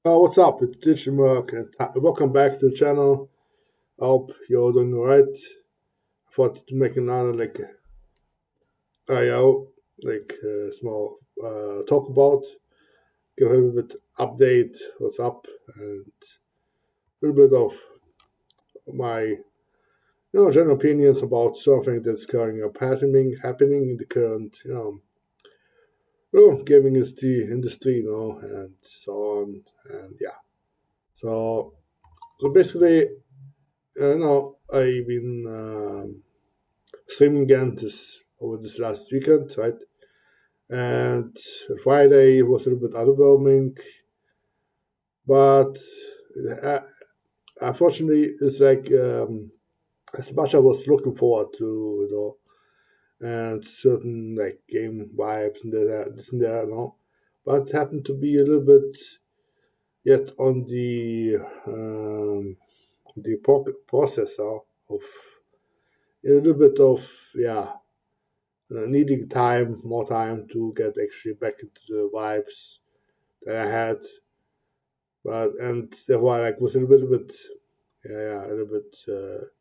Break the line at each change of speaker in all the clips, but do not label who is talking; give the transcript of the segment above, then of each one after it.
What's up? It's Digitmerc, and welcome back to the channel. I hope you're doing alright. I thought to make another IO, small talk about, give a little bit update, what's up, and a little bit of my general opinions about something that's currently happening in the current gaming industry, and so on, and yeah. So basically, I've been streaming again this over this last weekend, right? And Friday was a little bit underwhelming, but uh, unfortunately, it's as much I was looking forward to, and certain game vibes and this and that, but it happened to be a little bit yet on the processor of a little bit of needing more time to get actually back into the vibes that I had. But and therefore, was a little bit, a little bit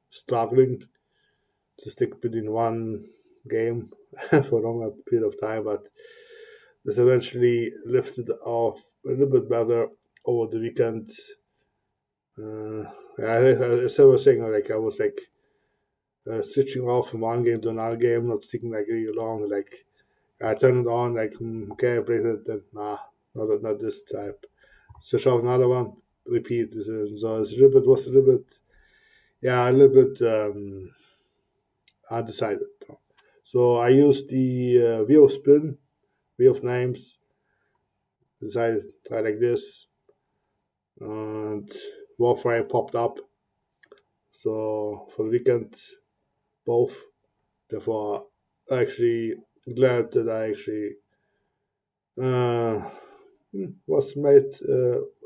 struggling to stick within one game for a longer period of time. But this eventually lifted off a little bit better over the weekend. As I was saying, I was switching off from one game to another game, not sticking really long. I turn it on, okay, I played it, then nah, not this type. Switch off another one, repeat. So it's was a little bit, a little bit undecided. So I used the wheel of spin, wheel of names, decided to try like this, and Warframe popped up. So for the weekend, both. Therefore, actually glad that I actually uh, was made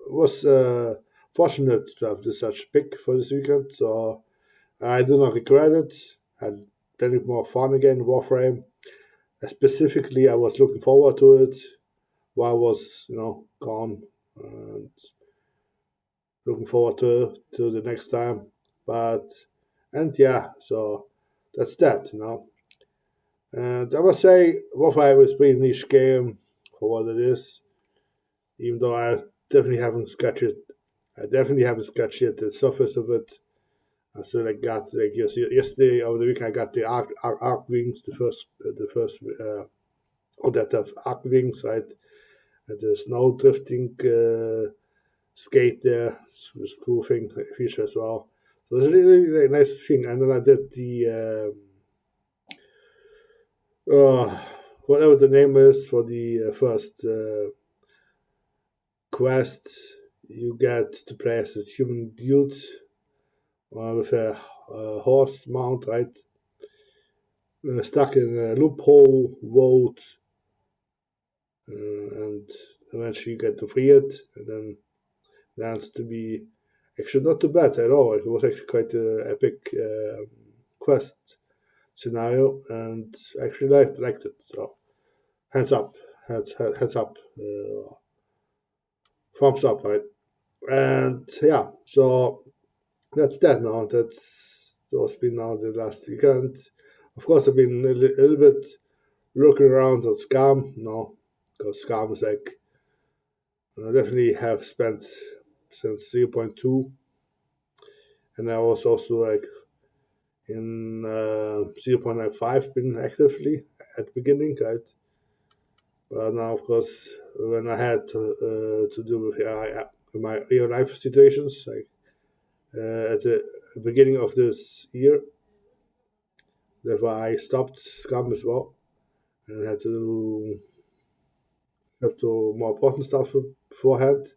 was fortunate to have this such pick for this weekend. So I do not regret it. Had plenty more fun again in Warframe. Specifically, I was looking forward to it while I was gone, and looking forward to the next time. But and yeah, so that's that. And I must say, Warframe is a pretty niche game for what it is. Even though I definitely haven't scratched it, I definitely haven't scratched yet the surface of it. I still got yesterday over the weekend I got the arc wings, the first or that of arc wings, right? And the snow drifting skate there, was a cool thing feature as well. So it's a really nice thing. And then I did the whatever the name is for the first quest. You get to play as this human dude with a horse mount, right? Stuck in a loophole road, and eventually you get to free it, and then lands to be actually not too bad at all. It was actually quite an epic quest scenario, and actually liked it. So hands up, heads up, thumbs up, right? And yeah, so that's that now. That's been now the last weekend. Of course, I've been a little bit looking around on Scam now, because Scam is definitely have spent since 3.2, and I was also in 0.95 been actively at the beginning, right? But now, of course, when I had to do with my real life situations, at the beginning of this year, therefore I stopped Scam as well and had to have to more important stuff beforehand.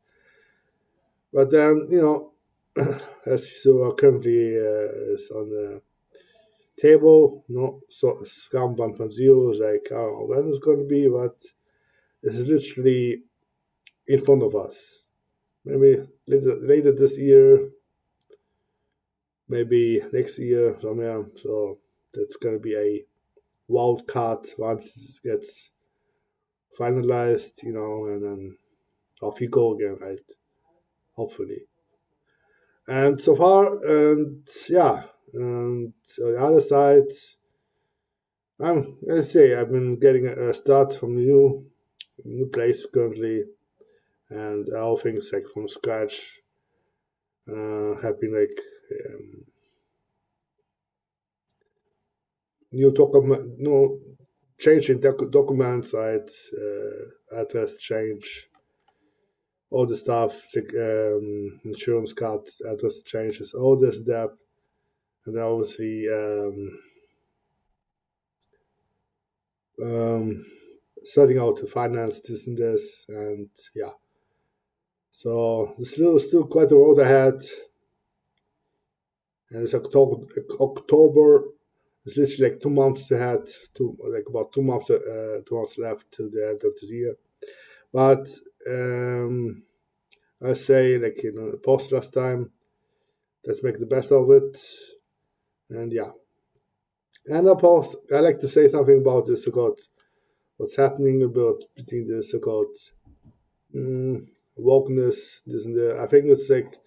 But then, as so currently is on the table, so Scam 1.0 is I don't know when it's going to be, but it's literally in front of us. Maybe later this year, maybe next year somewhere. So that's going to be a wild card once it gets finalized, and then off you go again, right? hopefully. And so far, and yeah, and on the other side, let's say I've been getting a start from new place currently, and all things like from scratch. Have been like um, new document, no changing documents, right? Address change, all the stuff, like, insurance card address changes, all this step, and then obviously um, setting out to finance this and this, and yeah. So there's still quite a road ahead, and it's October. October is literally like 2 months ahead, like about 2 months, 2 months left to the end of the year. But I say, like post last time, let's make the best of it, and yeah. And of course, I like to say something about this about what's happening about between the so-called mm, wokeness, this and that. I think it's like,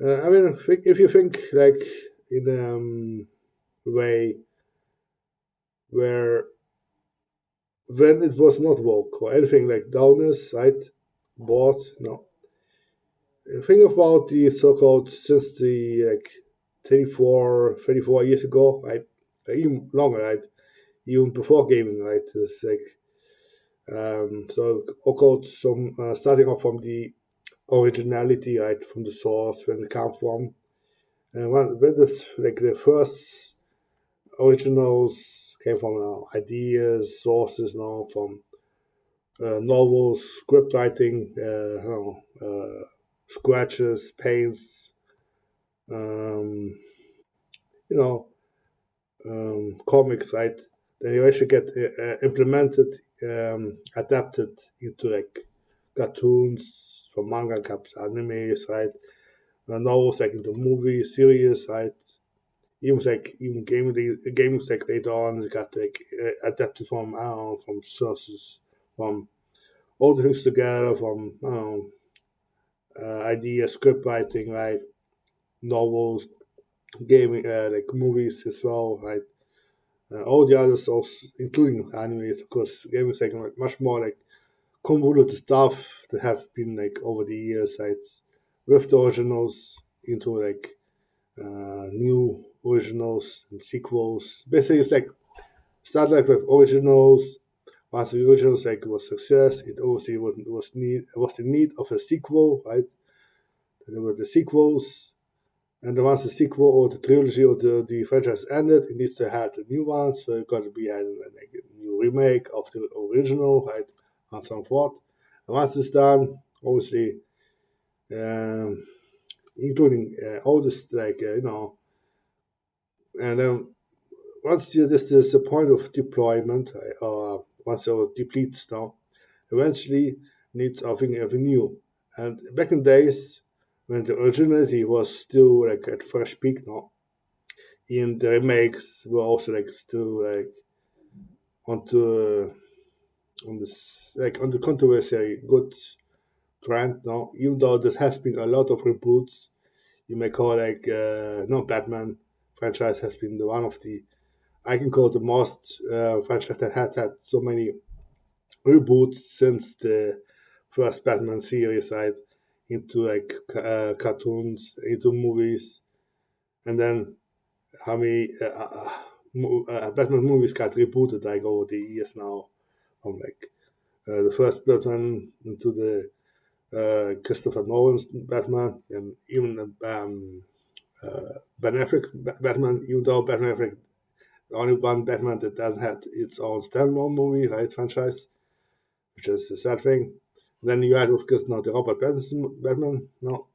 I mean, if you think like in a way where when it was not woke or anything like downers, right? Bored, no. Think about the so-called since the like 34 years ago, right? Even longer, right? Even before gaming, right? It's like so occurred some starting off from the originality, right, from the source when it comes from, and when this like the first originals came from ideas, sources, from novels, script writing, scratches, paints, um, you know, comics, right? Then you actually get implemented, adapted into like cartoons from manga caps, animes, right? Novels like into movies, series, right? Even gaming like later on it got like adapted from I don't know, from sources, from all the things together, from I don't know, ideas, script writing, right? Novels, gaming, like movies as well, right? All the others, also, including animes, of course, gaming is like much more like convoluted stuff that have been like over the years, right? With the originals into like new originals and sequels. Basically, it's like start like with originals. Once the originals like was success, it obviously was the need of a sequel, right? And there were the sequels, and then once the sequel or the trilogy or the franchise ended, it needs to have a new one. So it got to be like a new remake of the original, right? And so forth. And once it's done, obviously, um, including all this like and then once this is the point of deployment, or once it depletes now, eventually needs something new. And back in days when the originality was still like at fresh peak now, in the remakes were also like still like onto on this like on the controversy good trend now. Even though there has been a lot of reboots, you may call like no Batman franchise has been the one of the I can call the most franchise that has had so many reboots since the first Batman series, right? Into like cartoons, into movies, and then how many Batman movies got rebooted like over the years now, from like the first Batman into the Christopher Nolan's Batman, and even Ben Affleck Batman. Even though Ben Affleck the only one Batman that doesn't have its own standalone movie, right, franchise, which is a sad thing. Then you had, of course, now the Robert Pattinson Batman, no,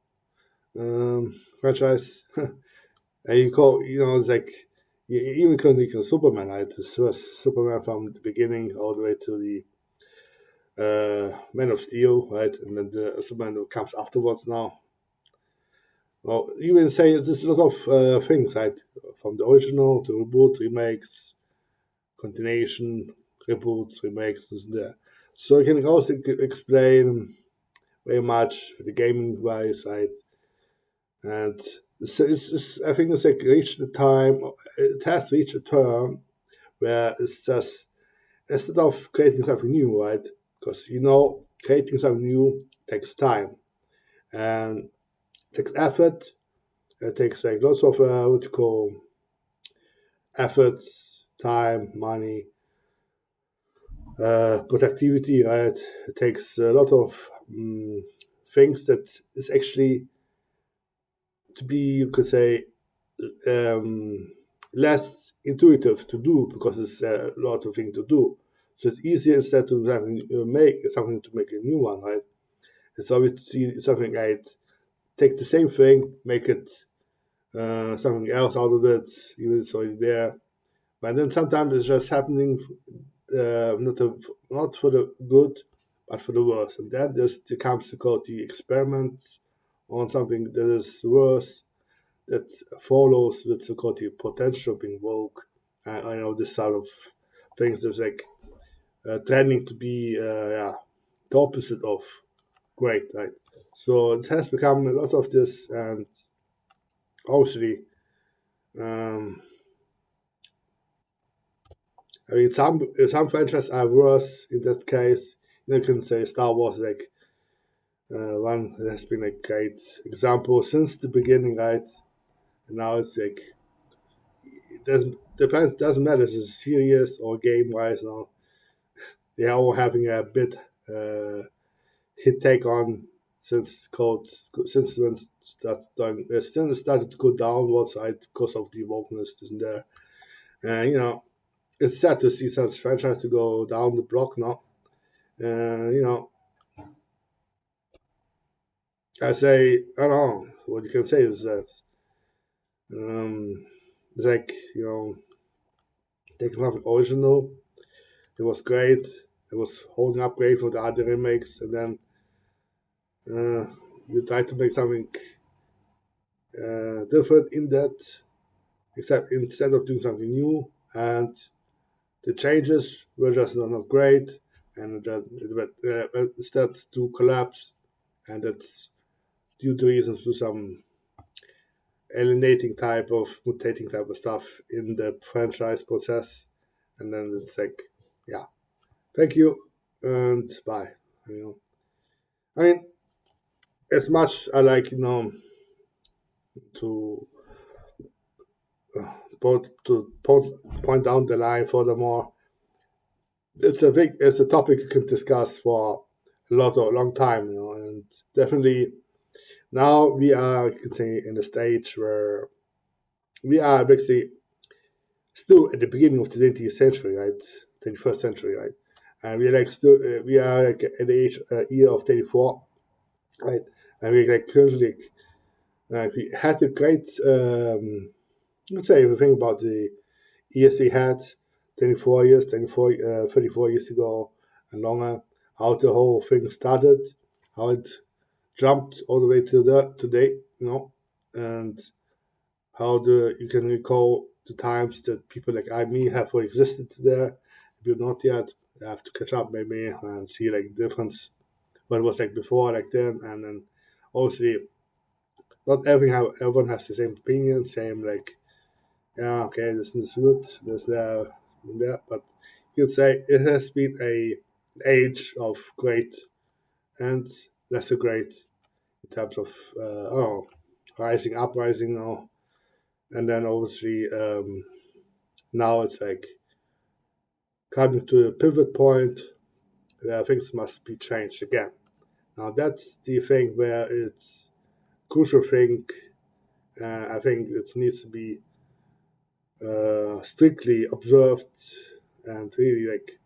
franchise. And it's like, you even couldn't Superman, right? This first Superman from the beginning all the way to the Man of Steel, right? And then the Superman that comes afterwards now. Well, you will say there's a lot of things, right? From the original to reboot, remakes, continuation, reboots, remakes, this and that. So I can also explain very much with the gaming wise, right? And I think it's like reached the time. It has reached a term where it's just instead of creating something new, right? Because creating something new takes time and takes effort. It takes like lots of what you call efforts, time, money, productivity, right? It takes a lot of things that is actually to be, you could say, um, less intuitive to do because it's a lot of things to do. So it's easier instead to having, make something to make a new one, right? It's obviously something like take the same thing, make it something else out of it, even it's already there. But then sometimes it's just happening not for the good, but for the worse. And then there comes to go the experiments on something that is worse that follows with the called the potential being woke. I know this sort of things is like trending to be the opposite of great, right? So it has become a lot of this, and obviously, um, I mean, some franchises are worse in that case. You can say Star Wars, like one that has been a great example since the beginning, right? And now it's like it doesn't matter if it's serious or game wise. Now they are all having a bit uh, hit take on since when since it started to go downwards, right? Because of the wokeness, isn't there? And it's sad to see such franchise to go down the block now. You know, I don't know what you can say is that it's like taking something original. It was great. It was holding up great for the other remakes, and then you try to make something different in that, except instead of doing something new, and the changes were just not great, and it started to collapse, and that's due to reasons to some alienating type of mutating type of stuff in the franchise process, and then it's like, yeah, thank you and bye. You know, I mean, as much I like to point down the line. Furthermore, it's a topic you can discuss for a long time, and definitely now we are, you can say, in a stage where we are basically still at the beginning of the 20th century, right? 21st century, right? And we are like at the year of 34, right? And we like currently we had a great let's say if you think about the years we had 34 years ago and longer, how the whole thing started, how it jumped all the way to the today, and how you can recall the times that people like I me have existed there. If you're not yet, you have to catch up maybe and see like the difference what it was like before, like then, and then obviously not everyone has the same opinion, same like yeah, okay, this is good, this there, and that, but you'd say it has been a age of great and lesser great in terms of rising now, and then obviously now it's like coming to a pivot point where things must be changed again. Now that's the thing where it's crucial thing. I think it needs to be strictly observed and really like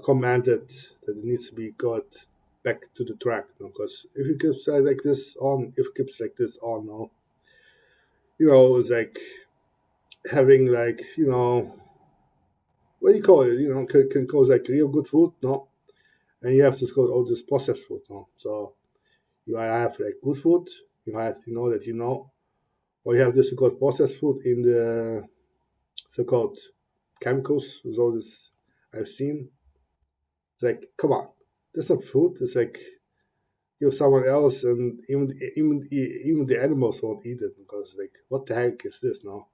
commanded that it needs to be got back to the track. Because if it keeps like this on, if it keeps like this on now, it's like having like what do you call it? Can cause like real good food, no, and you have to call all this processed food, no. So you have like good food, you have to know that or you have this so-called processed food in the so-called chemicals. With all this I've seen, it's like come on, that's not food. It's like give someone else, and even the animals won't eat it because like what the heck is this now?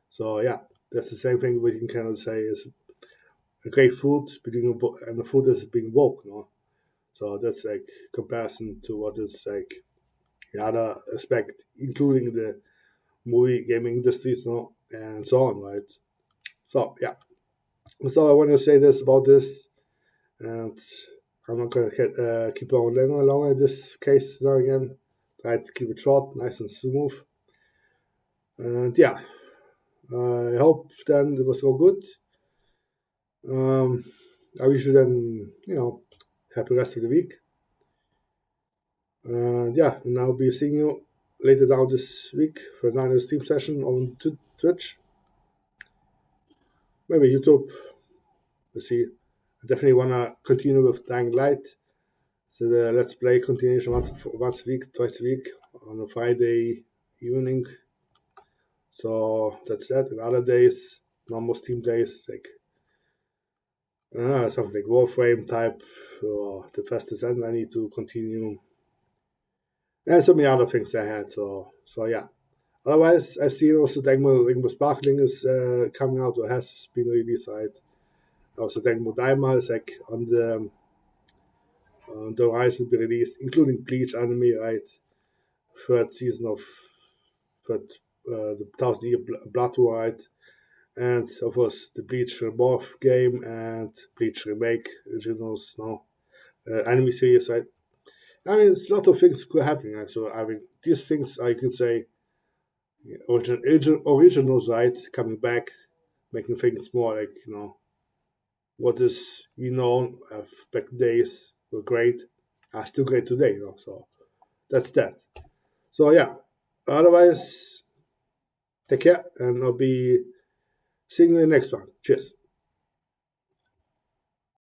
So yeah, that's the same thing we can kind of say is a great food and the food is being woke, no? So that's like comparison to what is like the other aspect, including the movie gaming industries, no, and so on, right? So yeah, so I want to say this about this, and I'm not gonna keep on longer in this case now again. Try to keep it short, nice and smooth, and yeah, I hope then it was all good. Um, I wish you then, happy rest of the week. And yeah, and I'll be seeing you later down this week for another stream session on Twitch, maybe YouTube. We'll see. I definitely want to continue with Dying Light. So the Let's Play continuation once a week, twice a week on a Friday evening. So that's that. And other days, normal Steam days, like something like Warframe type or the Fastest End, I need to continue. And so many other things I had. So yeah. Otherwise, I see also Degmo Sparkling is coming out or has been released, right? Also, Degmo Daima is like on the horizon to be released, including Bleach anime, right? Third season of the Thousand Year Blood War, right? And of course, the Bleach Rebirth game and Bleach Remake originals, no anime series, right? I mean, it's a lot of things could happen, right? So I mean, these things I could say originals, right? Coming back, making things more like what is we know back days were great, are still great today, So that's that. So yeah. Otherwise, take care, and I'll be seeing you in the next one. Cheers.